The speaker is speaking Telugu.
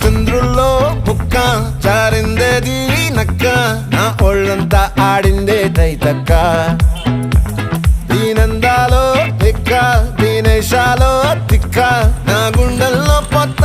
చంద్రుల్లో బుక్క జారిందేది నక్క నా ఒళ్ళంతా ఆడిందే తైతక్క దీనందాలో తిక్క దీనేశాలో తిక్క నా గుండెల్లో పొత్త